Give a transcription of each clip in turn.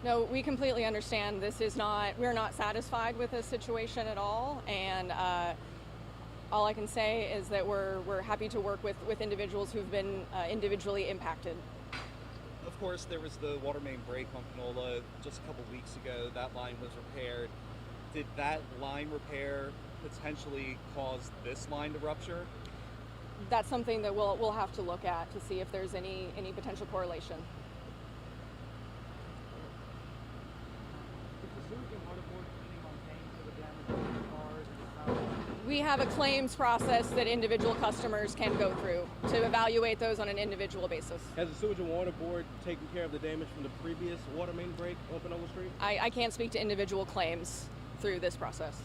No, we completely understand. We're not satisfied with this situation at all. And all I can say is that we're happy to work with individuals who've been individually impacted. Of course, there was the water main break on Panola just a couple weeks ago. That line was repaired. Did that line repair potentially cause this line to rupture? That's something that we'll have to look at to see if there's any potential correlation. Is the sewage and water board planning on paying for the damage to the cars and the We have a claims process that individual customers can go through to evaluate those on an individual basis. Has the Sewage and Water Board taken care of the damage from the previous water main break on Panola Street? I can't speak to individual claims through this process.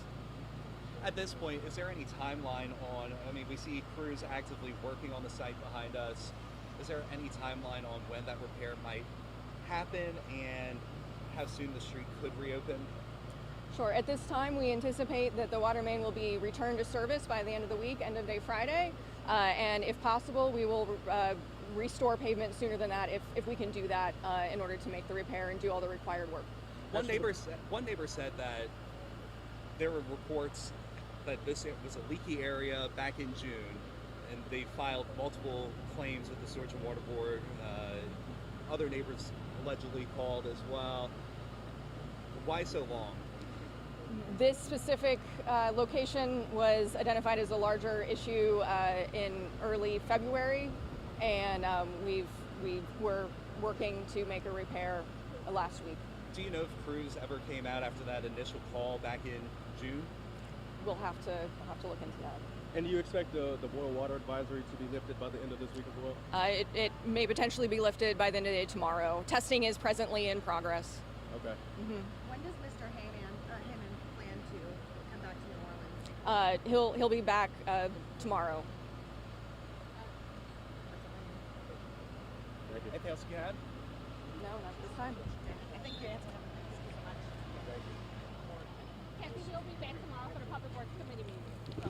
At this point, is there any timeline on, I mean, we see crews actively working on the site behind us. Is there any timeline on when that repair might happen and how soon the street could reopen? Sure. At this time, we anticipate that the water main will be returned to service by the end of the week, end of day Friday. And if possible, we will restore pavement sooner than that if we can do that in order to make the repair and do all the required work. One neighbor said that there were reports that this was a leaky area back in June, and they filed multiple claims with the Sewage and Water Board. Other neighbors allegedly called as well. Why so long? This specific location was identified as a larger issue in early February, and we were working to make a repair last week. Do you know if crews ever came out after that initial call back in June? We'll have to look into that. And do you expect the boil water advisory to be lifted by the end of this week as well? It may potentially be lifted by the end of the day tomorrow. Testing is presently in progress. Okay. When does Mr. Heyman plan to come back to New Orleans? He'll be back tomorrow. Thank you. Anything else you had? No, not this time. I think you answered everything. Thank you so much. Kathy will be back tomorrow for the Public Works Committee meeting. So